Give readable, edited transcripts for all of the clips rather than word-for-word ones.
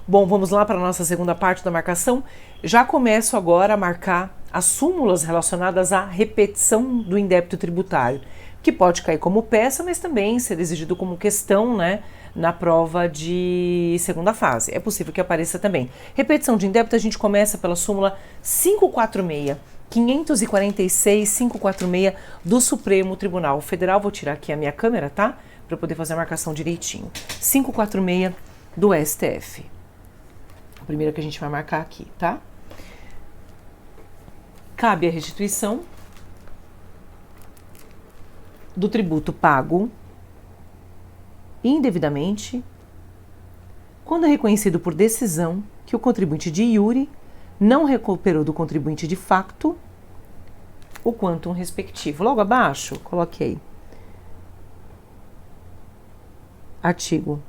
Bom, vamos lá para a nossa segunda parte da marcação. Já começo agora a marcar as súmulas relacionadas à repetição do indébito tributário, que pode cair como peça, mas também ser exigido como questão, né, na prova de segunda fase. É possível que apareça também. Repetição de indébito, a gente começa pela súmula 546 do Supremo Tribunal Federal. Vou tirar aqui a minha câmera, tá? Para eu poder fazer a marcação direitinho. 546 do STF. A primeira que a gente vai marcar aqui, tá? Cabe a restituição do tributo pago indevidamente quando é reconhecido por decisão que o contribuinte de iure não recuperou do contribuinte de facto o quantum respectivo. Logo abaixo, coloquei artigo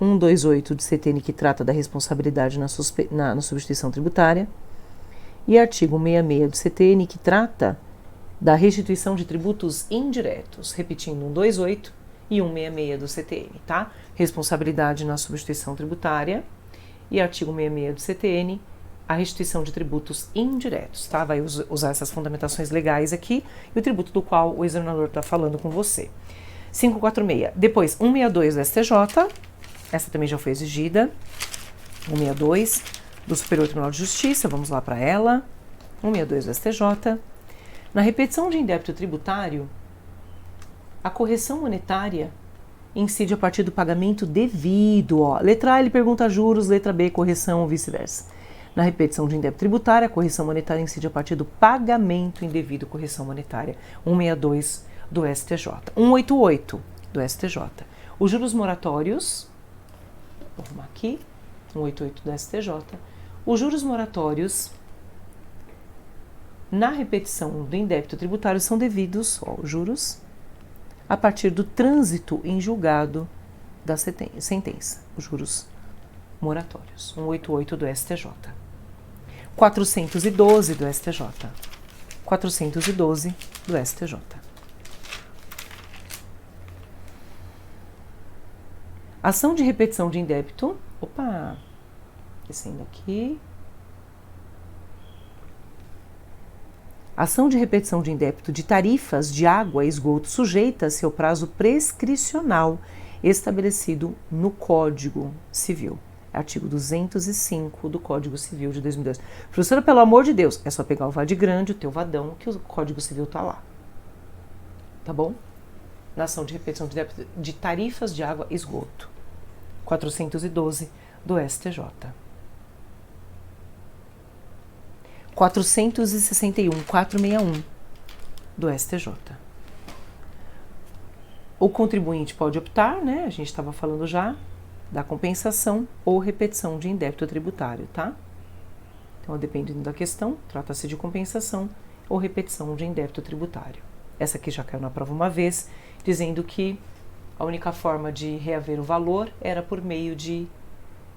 128 do CTN, que trata da responsabilidade na substituição tributária, e artigo 66 do CTN, que trata da restituição de tributos indiretos, repetindo 128 e 166 do CTN, tá? Responsabilidade na substituição tributária e artigo 66 do CTN, a restituição de tributos indiretos, tá? Vai usar essas fundamentações legais aqui e o tributo do qual o examinador está falando com você. 546. Depois, 162 do STJ, essa também já foi exigida. 162 do Superior Tribunal de Justiça, vamos lá para ela. 162 do STJ. Na repetição de indébito tributário, a correção monetária incide a partir do pagamento devido. Ó. Letra A, ele pergunta juros, letra B, correção ou vice-versa. Na repetição de indébito tributário, a correção monetária incide a partir do pagamento indevido, correção monetária. 162 do STJ. 188 do STJ. Os juros moratórios, vou arrumar aqui, 188 do STJ. Os juros moratórios na repetição do indébito tributário são devidos, ó, os juros, a partir do trânsito em julgado da sentença, os juros moratórios. 188 do STJ. 412 do STJ. 412 do STJ. Ação de repetição de indébito. Opa! Descendo aqui. Ação de repetição de indébito de tarifas de água e esgoto sujeita-se ao prazo prescricional estabelecido no Código Civil. Artigo 205 do Código Civil de 2002. Professora, pelo amor de Deus, é só pegar o VAD grande, o teu vadão, que o Código Civil tá lá. Tá bom? Na ação de repetição de indébito de tarifas de água e esgoto. 412 do STJ. 461 do STJ. O contribuinte pode optar, né? A gente estava falando já da compensação ou repetição de indébito tributário, tá? Então, dependendo da questão, trata-se de compensação ou repetição de indébito tributário. Essa aqui já caiu na prova uma vez, dizendo que a única forma de reaver o valor era por meio de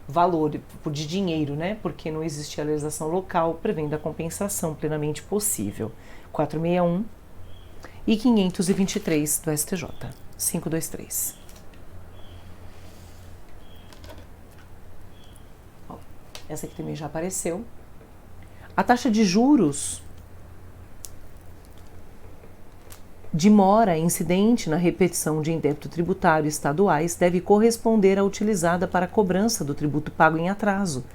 valor, de dinheiro, né? Porque não existia a legislação local prevendo a compensação plenamente possível. 461 e 523 do STJ. 523. Ó, essa aqui também já apareceu. A taxa de juros de mora incidente na repetição de indébito tributário estaduais deve corresponder à utilizada para a cobrança do tributo pago em atraso,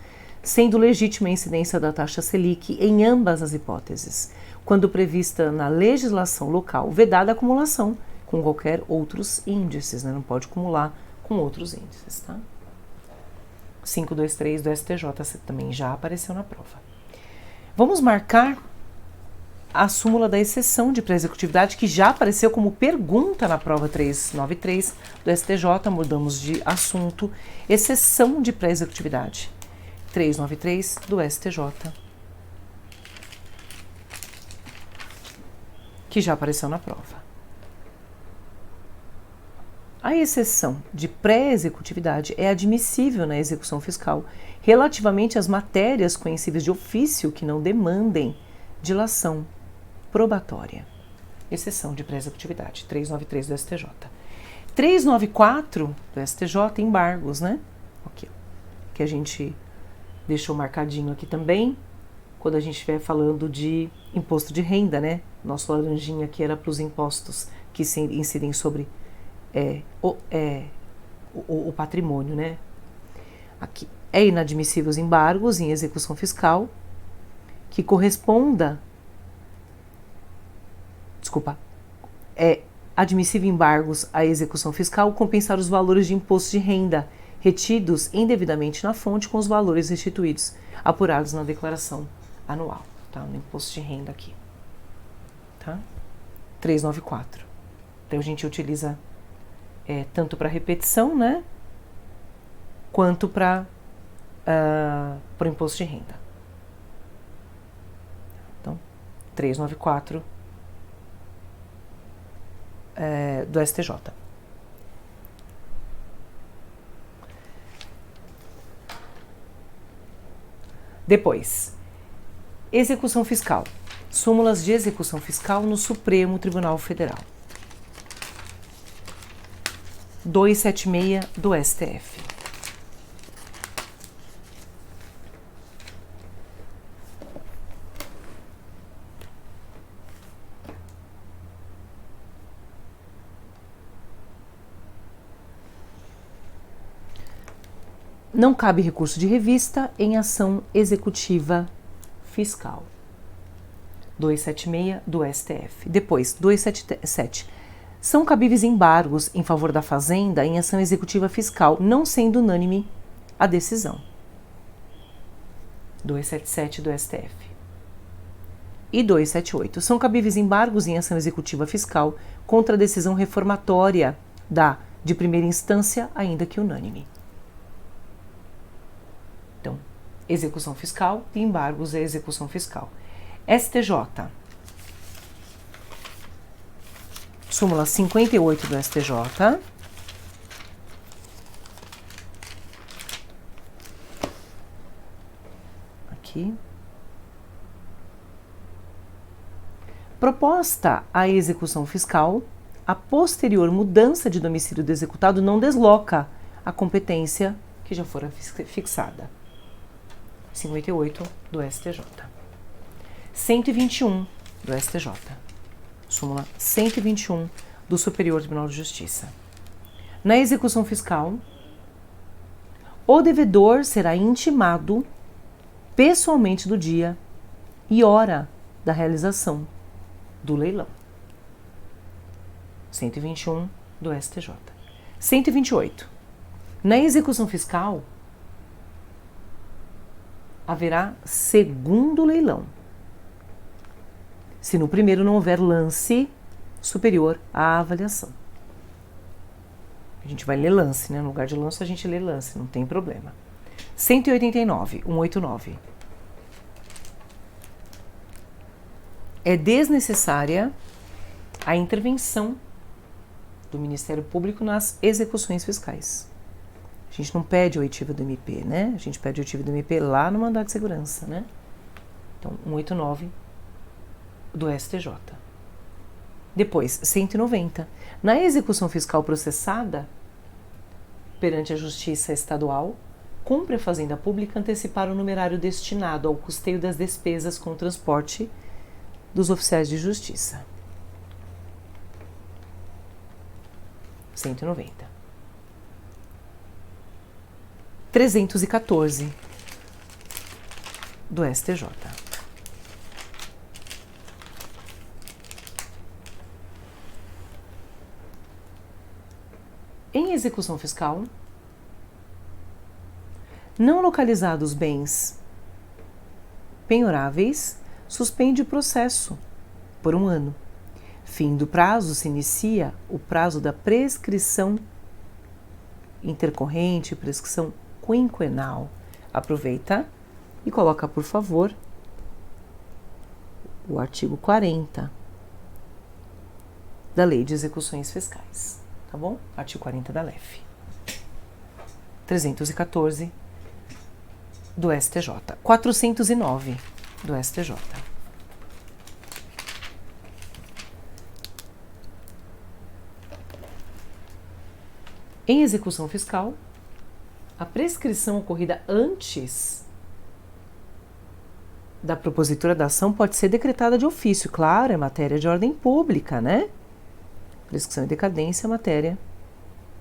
sendo legítima a incidência da taxa Selic em ambas as hipóteses, quando prevista na legislação local, vedada a acumulação com qualquer outros índices, né? Não pode acumular com outros índices, tá? 523 do STJ também já apareceu na prova. Vamos marcar a súmula da exceção de pré-executividade, que já apareceu como pergunta na prova 393 do STJ, mudamos de assunto, exceção de pré-executividade. 393 do STJ, que já apareceu na prova. A exceção de pré-executividade é admissível na execução fiscal relativamente às matérias conhecíveis de ofício que não demandem dilação probatória. Exceção de pré-executividade, 393 do STJ. 394 do STJ, embargos, né? Aqui. que a gente deixou marcadinho aqui também, quando a gente estiver falando de imposto de renda, né? Nosso laranjinha aqui era para os impostos que se incidem sobre o patrimônio, né? Aqui, é inadmissível os embargos em execução fiscal que corresponda... Desculpa. É admissível embargos à execução fiscal compensar os valores de imposto de renda retidos indevidamente na fonte com os valores restituídos, apurados na declaração anual, tá? No imposto de renda aqui, tá? 394. Então a gente utiliza tanto para repetição, né? Quanto para o imposto de renda. Então, 394 do STJ. Depois, execução fiscal. Súmulas de execução fiscal no Supremo Tribunal Federal. 276 do STF. Não cabe recurso de revista em ação executiva fiscal. 276 do STF. Depois, 277. São cabíveis embargos em favor da Fazenda em ação executiva fiscal, não sendo unânime a decisão. 277 do STF. E 278. São cabíveis embargos em ação executiva fiscal contra a decisão reformatória de primeira instância, ainda que unânime. Então, execução fiscal e embargos à execução fiscal. STJ. Súmula 58 do STJ. Aqui. Proposta à execução fiscal, a posterior mudança de domicílio do executado não desloca a competência que já fora fixada. 58 do STJ. 121 do STJ. Súmula 121 do Superior Tribunal de Justiça. Na execução fiscal, o devedor será intimado pessoalmente do dia e hora da realização do leilão. 121 do STJ. 128. Na execução fiscal, haverá segundo leilão, se no primeiro não houver lance superior à avaliação. A gente vai ler lance, né? No lugar de lance, a gente lê lance, não tem problema. 189, 189. É desnecessária a intervenção do Ministério Público nas execuções fiscais. A gente não pede a oitiva do MP, né? A gente pede a oitiva do MP lá no mandado de segurança, né? Então, 189 do STJ. Depois, 190. Na execução fiscal processada perante a Justiça Estadual, cumpre a Fazenda Pública antecipar o numerário destinado ao custeio das despesas com o transporte dos oficiais de justiça. 190. 314 do STJ. Em execução fiscal, não localizados bens penhoráveis, suspende o processo por 1 ano. Fim do prazo, se inicia o prazo da prescrição intercorrente, prescrição quinquenal. Aproveita e coloca, por favor, o artigo 40 da Lei de Execuções Fiscais, tá bom? Artigo 40 da LEF. 314 do STJ. 409 do STJ. Em execução fiscal, A prescrição ocorrida antes da propositura da ação pode ser decretada de ofício, claro, é matéria de ordem pública, né? Prescrição e decadência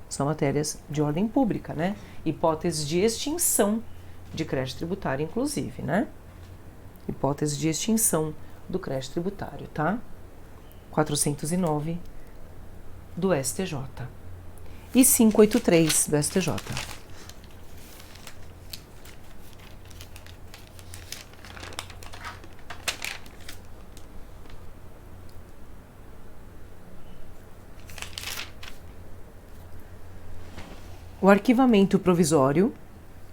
são matérias de ordem pública, né? Hipótese de extinção de crédito tributário, inclusive, né? Hipótese de extinção do crédito tributário, tá? 409 do STJ. E 583 do STJ. O arquivamento provisório,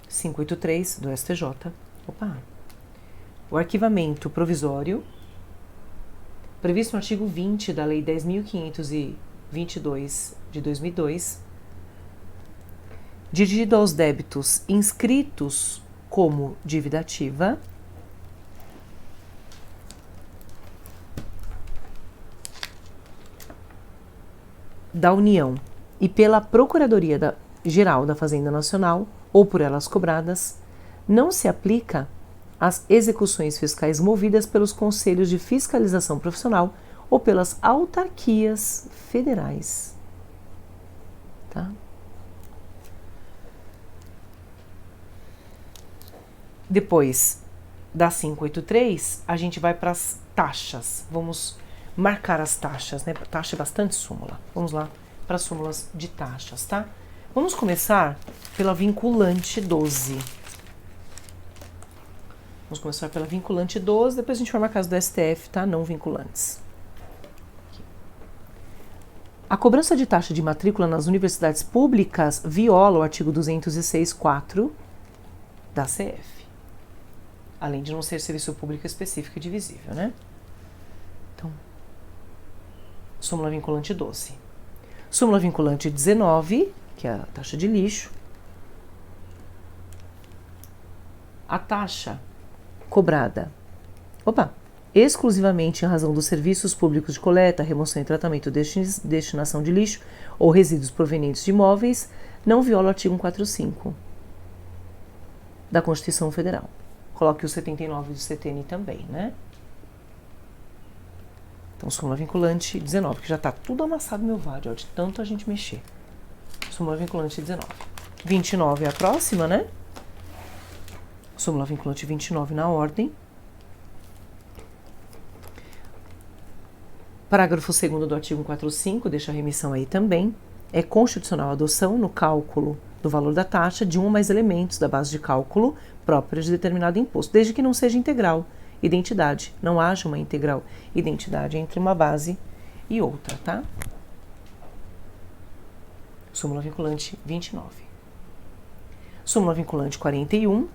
583 do STJ. O arquivamento provisório, previsto no artigo 20 da Lei 10.522 de 2002, dirigido aos débitos inscritos como dívida ativa, da União e pela Procuradoria-Geral da Fazenda Nacional ou por elas cobradas, não se aplica às execuções fiscais movidas pelos Conselhos de Fiscalização Profissional ou pelas autarquias federais. Tá? Depois da 583, a gente vai para as taxas. Vamos marcar as taxas, né? Taxa é bastante súmula. Vamos lá para as súmulas de taxas, tá? Vamos começar pela vinculante 12. Vamos começar pela vinculante 12, depois a gente vai marcar as do STF, tá? Não vinculantes. A cobrança de taxa de matrícula nas universidades públicas viola o artigo 206.4 da CF. Além de não ser serviço público específico e divisível, né? Então, súmula vinculante 12. Súmula vinculante 19, que é a taxa de lixo. A taxa cobrada, exclusivamente em razão dos serviços públicos de coleta, remoção e tratamento destinação de lixo ou resíduos provenientes de imóveis, não viola o artigo 145 da Constituição Federal. Coloque o 79 do CTN também, né? Então, súmula vinculante 19, que já está tudo amassado no meu VAD, ó, de tanto a gente mexer. Súmula vinculante 19. 29 é a próxima, né? Súmula vinculante 29 na ordem. Parágrafo 2º do artigo 145, deixa a remissão aí também. É constitucional a adoção no cálculo do valor da taxa de um ou mais elementos da base de cálculo própria de determinado imposto, desde que não seja integral identidade, não haja uma integral identidade entre uma base e outra, tá? Súmula vinculante 29. Súmula vinculante 41,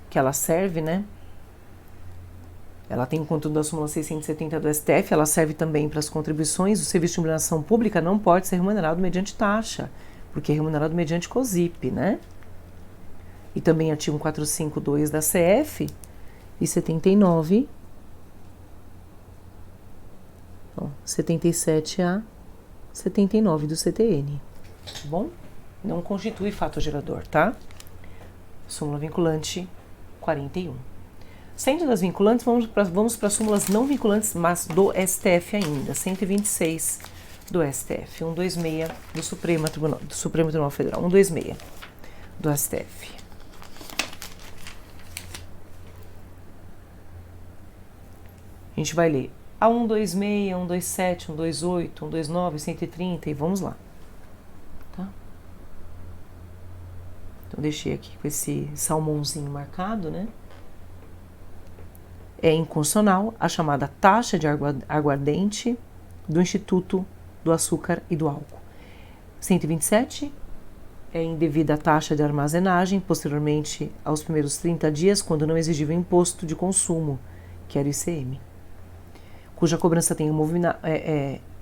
que ela serve, né? Ela tem o conteúdo da súmula 670 do STF, ela serve também para as contribuições. O serviço de iluminação pública não pode ser remunerado mediante taxa, porque é remunerado mediante COSIP, né? E também artigo 452 da CF e 79, 77 a 79 do CTN, tá bom? Não constitui fato gerador, tá? Súmula vinculante 41. Saindo das vinculantes, vamos para súmulas não vinculantes, mas do STF ainda. 126 do STF, 126 do Supremo Tribunal Federal, 126 do STF. A gente vai ler a 126, 127, 128, 129, 130 e vamos lá. Tá? Então, deixei aqui com esse salmãozinho marcado, né? É inconstitucional a chamada taxa de aguardente do Instituto do Açúcar e do Álcool. 127 é indevida a taxa de armazenagem posteriormente aos primeiros 30 dias, quando não exigível imposto de consumo, que era o ICM, cuja cobrança tenha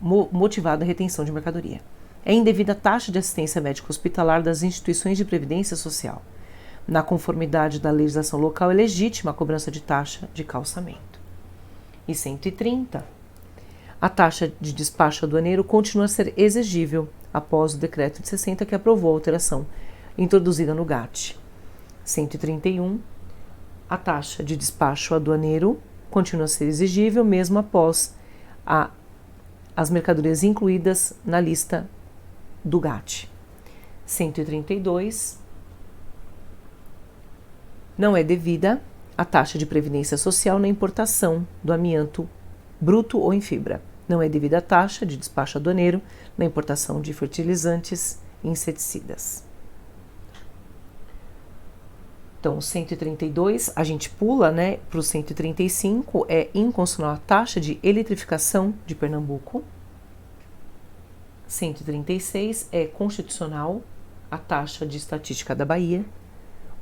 motivado a retenção de mercadoria. É indevida a taxa de assistência médica hospitalar das instituições de previdência social. Na conformidade da legislação local, é legítima a cobrança de taxa de calçamento. E 130. A taxa de despacho aduaneiro continua a ser exigível após o decreto de 60 que aprovou a alteração introduzida no GATT. 131. A taxa de despacho aduaneiro continua a ser exigível mesmo após as mercadorias incluídas na lista do GATT. 132. Não é devida a taxa de previdência social na importação do amianto bruto ou em fibra. Não é devida a taxa de despacho aduaneiro na importação de fertilizantes e inseticidas. Então, 132, a gente pula, né, para o 135, é inconstitucional a taxa de eletrificação de Pernambuco. 136 é constitucional a taxa de estatística da Bahia.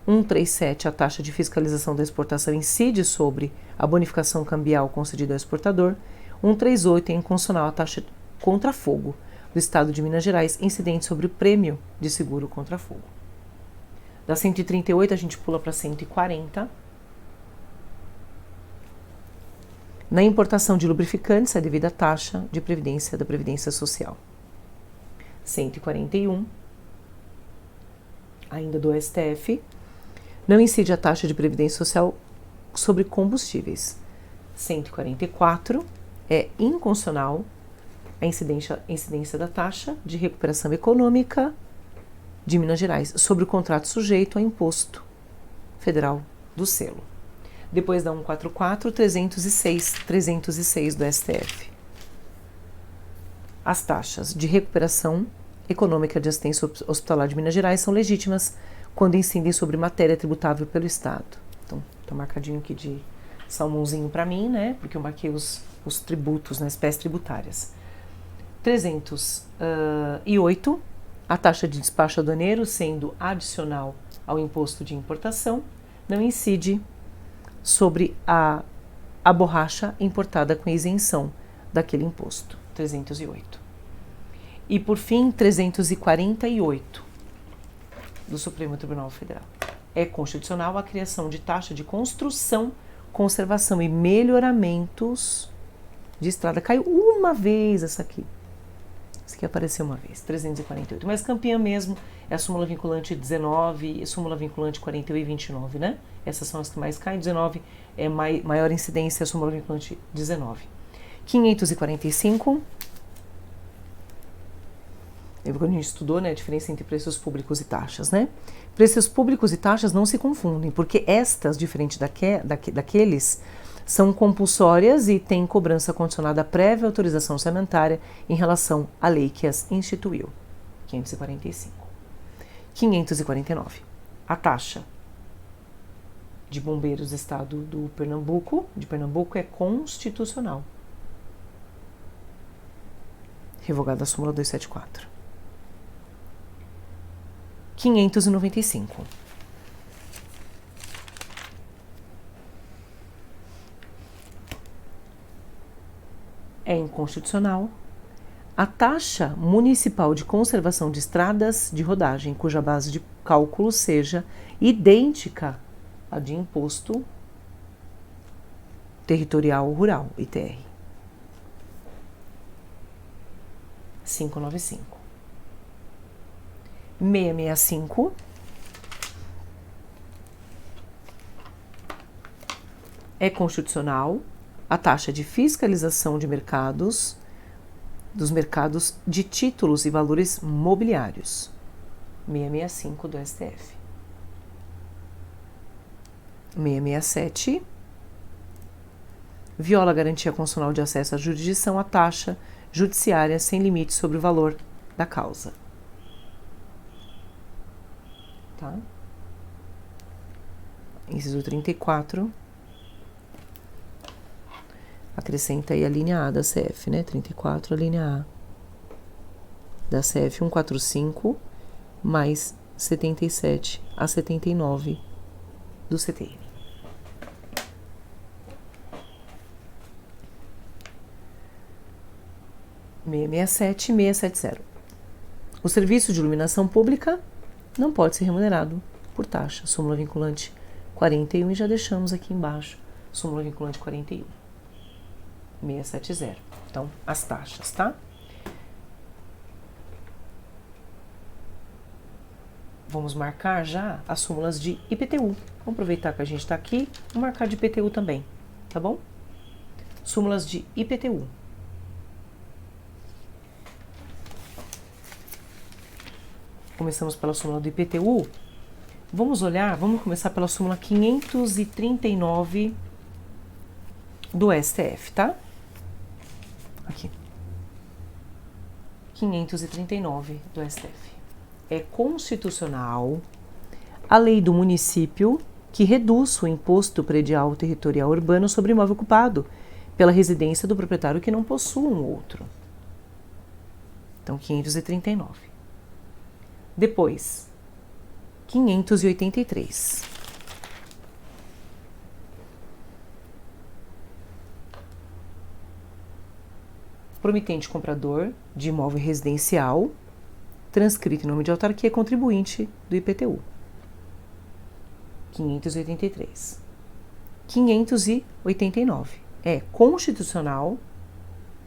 137, a taxa de fiscalização da exportação incide sobre a bonificação cambial concedida ao exportador. 138 é inconstitucional a taxa contra fogo do Estado de Minas Gerais, incidente sobre o prêmio de seguro contra fogo. Da 138 a gente pula para 140. Na importação de lubrificantes é devida a taxa de previdência da Previdência Social. 141, ainda do STF, não incide a taxa de previdência social sobre combustíveis. 144, é inconstitucional a incidência da taxa de recuperação econômica de Minas Gerais sobre o contrato sujeito a imposto federal do selo. Depois da 144, 306 do STF. As taxas de recuperação econômica de assistência hospitalar de Minas Gerais são legítimas quando incidem sobre matéria tributável pelo Estado. Então, tá marcadinho aqui de salmãozinho para mim, né? Porque eu marquei os tributos, né, espécies tributárias. 308, a taxa de despacho aduaneiro, sendo adicional ao imposto de importação, não incide sobre a borracha importada com isenção daquele imposto. 308. E, por fim, 348 do Supremo Tribunal Federal. É constitucional a criação de taxa de construção, conservação e melhoramentos de estrada. Caiu uma vez essa aqui. Essa aqui apareceu uma vez, 348. Mas campeã mesmo é a súmula vinculante 19 e a súmula vinculante 41 e 29, né? Essas são as que mais caem. 19 é maior incidência, a súmula vinculante 19. 545. Quando a gente estudou, né, a diferença entre preços públicos e taxas, né? Preços públicos e taxas não se confundem, porque estas, diferente daqueles, são compulsórias e têm cobrança condicionada à prévia autorização orçamentária em relação à lei que as instituiu. 545. 549. A taxa de bombeiros do estado de Pernambuco é constitucional. Revogada a súmula 274. 595. É inconstitucional a taxa municipal de conservação de estradas de rodagem, cuja base de cálculo seja idêntica à de imposto territorial rural, ITR. 595. 665. É constitucional a taxa de fiscalização de dos mercados de títulos e valores mobiliários. 665 do STF. 667. Viola a garantia constitucional de acesso à jurisdição a taxa judiciária sem limite sobre o valor da causa. Tá? Inciso 34. Acrescenta aí a linha A da CF, né? 34, a linha A da CF 145 mais 77 a 79 do CTN. (667) e 670. O serviço de iluminação pública não pode ser remunerado por taxa. Súmula vinculante 41 e já deixamos aqui embaixo. Súmula vinculante 41. 670. Então, as taxas, tá? vamos marcar já as súmulas de IPTU. Vamos aproveitar que a gente está aqui, vamos marcar de IPTU também, tá bom? Súmulas de IPTU. Começamos pela súmula do IPTU. Vamos começar pela súmula 539 do STF, tá? Aqui. 539 do STF. É constitucional a lei do município que reduz o imposto predial territorial urbano sobre imóvel ocupado pela residência do proprietário que não possua um outro. Então, 539. Depois, 583. Promitente comprador de imóvel residencial, transcrito em nome de autarquia, contribuinte do IPTU. 583. 589. É constitucional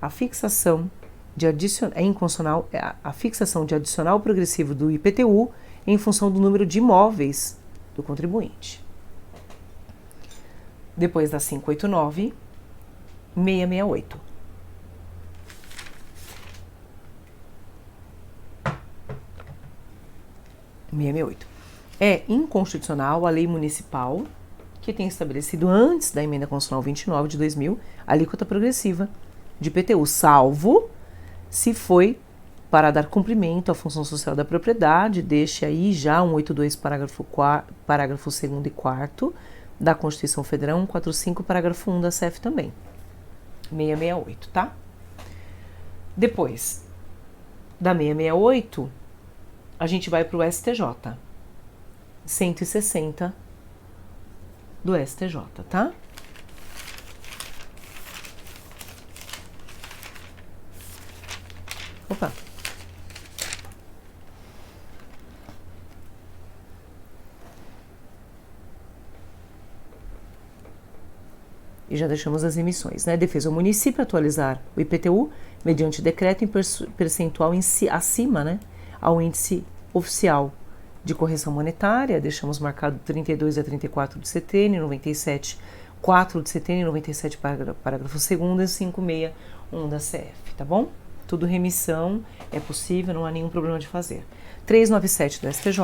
a fixação de inconstitucional a fixação de adicional progressivo do IPTU em função do número de imóveis do contribuinte. Depois da 589, 668. É inconstitucional a lei municipal que tem estabelecido antes da emenda constitucional 29 de 2000 a alíquota progressiva de IPTU, salvo se foi para dar cumprimento à função social da propriedade, deixe aí já 182 parágrafo 2º e 4º da Constituição Federal, 145 parágrafo 1 da CF também. 668, tá? Depois da 668, a gente vai para o STJ. 160 do STJ, tá? Opa! E já deixamos as emissões, né? Defesa ao município atualizar o IPTU mediante decreto em percentual acima, né, ao índice oficial de correção monetária. Deixamos marcado 32 a 34 do CTN, 97, 4 do CTN, 97 parágrafo 2º e 561 da CF, tá bom? Tudo remissão, é possível, não há nenhum problema de fazer. 397 do STJ.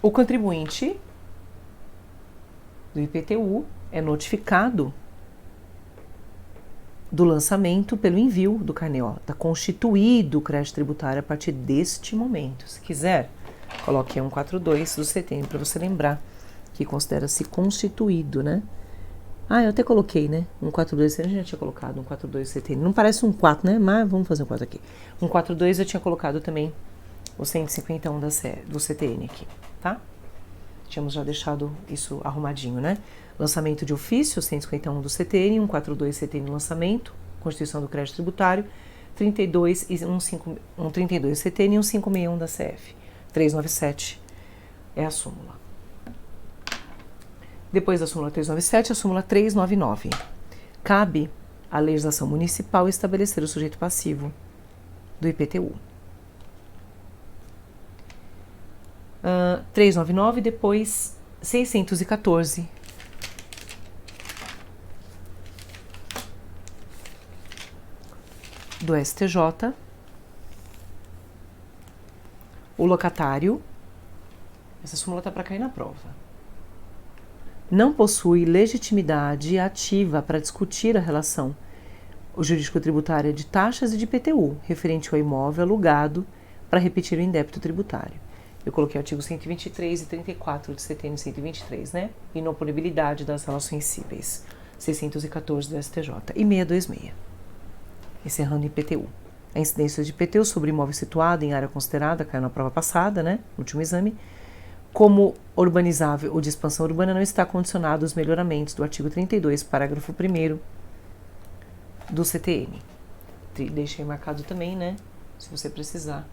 O contribuinte do IPTU é notificado do lançamento pelo envio do carnê. Está constituído o crédito tributário a partir deste momento. Se quiser, coloque 142 do CTN para você lembrar que considera-se constituído, né? Ah, eu até coloquei, né? 142 a gente já tinha colocado, 142 CTN. Não parece um 4, né? Mas vamos fazer um 4 aqui. 142 eu tinha colocado também o 151 do CTN aqui, tá? Tínhamos já deixado isso arrumadinho, né? Lançamento de ofício, 151 do CTN, 142 CTN lançamento, Constituição do Crédito Tributário, 32 e 132 CTN e 151 da CF. 397 é a súmula. Depois da súmula 397, a súmula 399. Cabe à legislação municipal estabelecer o sujeito passivo do IPTU. 399, depois 614. Do STJ. O locatário, essa súmula está para cair na prova, não possui legitimidade ativa para discutir a relação jurídico-tributária de taxas e de IPTU, referente ao imóvel alugado para repetir o indébito tributário. Eu coloquei o artigo 123 e 34 de CTN 123, né? Inoponibilidade das relações cíveis, 614 do STJ e 626. Encerrando IPTU. A incidência de IPTU sobre imóvel situado em área considerada, caiu na prova passada, né? No último exame. Como urbanizável ou de expansão urbana, não está condicionado aos melhoramentos do artigo 32, parágrafo 1º do CTN. Deixei marcado também, né? Se você precisar.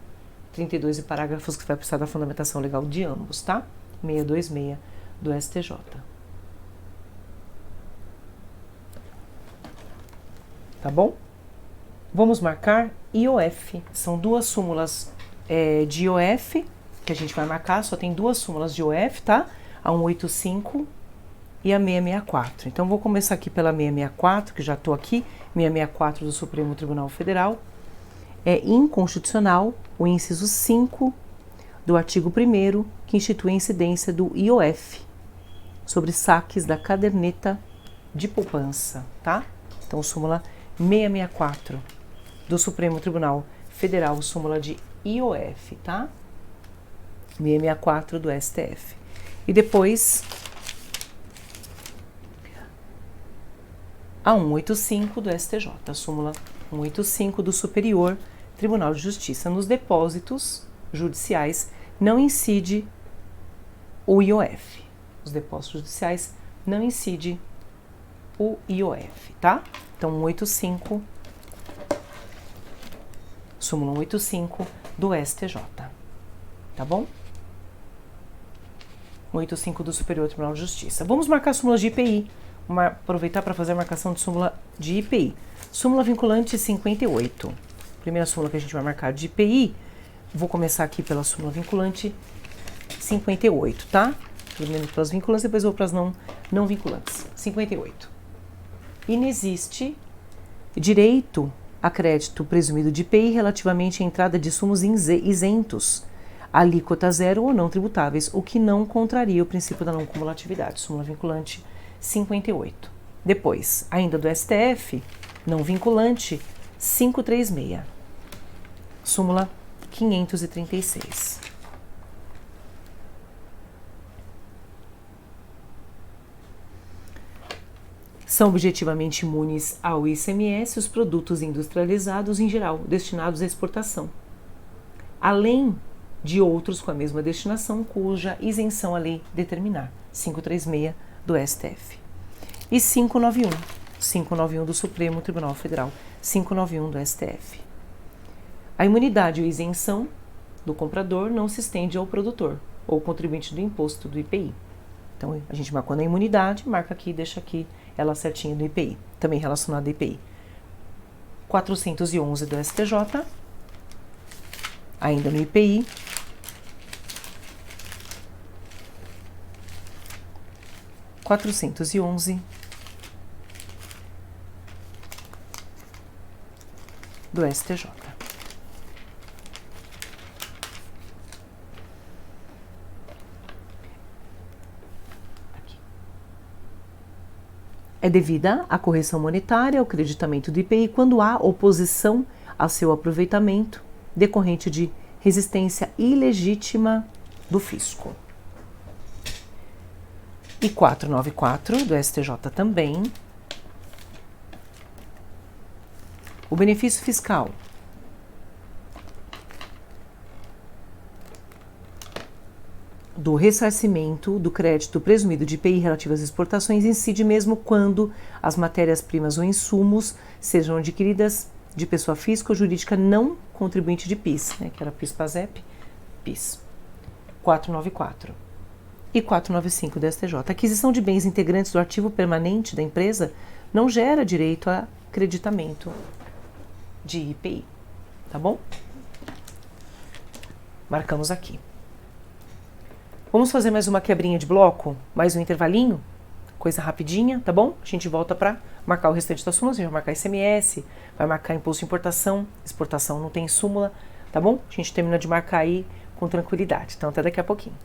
32 e parágrafos que vai precisar da fundamentação legal de ambos, tá? 626 do STJ. tá bom? Vamos marcar IOF. São duas súmulas de IOF que a gente vai marcar, só tem duas súmulas de IOF, tá? A 185 e a 664. Então, vou começar aqui pela 664, que já estou aqui, 664 do Supremo Tribunal Federal. É inconstitucional o inciso 5 do artigo 1º, que institui a incidência do IOF sobre saques da caderneta de poupança, tá? Então, súmula 664 do Supremo Tribunal Federal, súmula de IOF, tá? 664 do STF. E depois, a 185 do STJ, a súmula 185 do Superior Tribunal de Justiça. Nos depósitos judiciais não incide o IOF. Os depósitos judiciais não incide o IOF, tá? Então, 185, súmula 185 do STJ, tá bom? 185 do Superior Tribunal de Justiça. Vamos marcar súmulas de IPI. Vamos aproveitar para fazer a marcação de súmula de IPI. Súmula vinculante 58. Primeira súmula que a gente vai marcar de IPI. Vou começar aqui pela súmula vinculante 58, tá? Primeiro pelas vinculantes, depois vou para as não vinculantes. 58. Inexiste direito a crédito presumido de IPI relativamente à entrada de insumos isentos, alíquota zero ou não tributáveis, o que não contraria o princípio da não cumulatividade. Súmula vinculante 58. Depois, ainda do STF, não vinculante 536. Súmula 536. São objetivamente imunes ao ICMS os produtos industrializados em geral, destinados à exportação, além de outros com a mesma destinação, cuja isenção a lei determinar. 536 do STF. E 591 do Supremo Tribunal Federal, 591 do STF. A imunidade ou isenção do comprador não se estende ao produtor ou contribuinte do imposto do IPI. Então, a gente marcou na imunidade, marca aqui, deixa aqui ela certinha do IPI, também relacionada ao IPI. 411 do STJ, ainda no IPI. 411 do STJ. É devida a correção monetária ao creditamento do IPI quando há oposição ao seu aproveitamento decorrente de resistência ilegítima do fisco. E 494 do STJ também. O benefício fiscal do ressarcimento do crédito presumido de IPI relativo às exportações incide mesmo quando as matérias-primas ou insumos sejam adquiridas de pessoa física ou jurídica não contribuinte de PIS, né, que era PIS-PASEP, PIS. 494. E 495 do STJ. A aquisição de bens integrantes do ativo permanente da empresa não gera direito a creditamento de IPI, tá bom? Marcamos aqui. Vamos fazer mais uma quebrinha de bloco, mais um intervalinho, coisa rapidinha, tá bom? A gente volta para marcar o restante das súmulas, a gente vai marcar ICMS, vai marcar imposto de importação, exportação não tem súmula, tá bom? A gente termina de marcar aí com tranquilidade, então até daqui a pouquinho.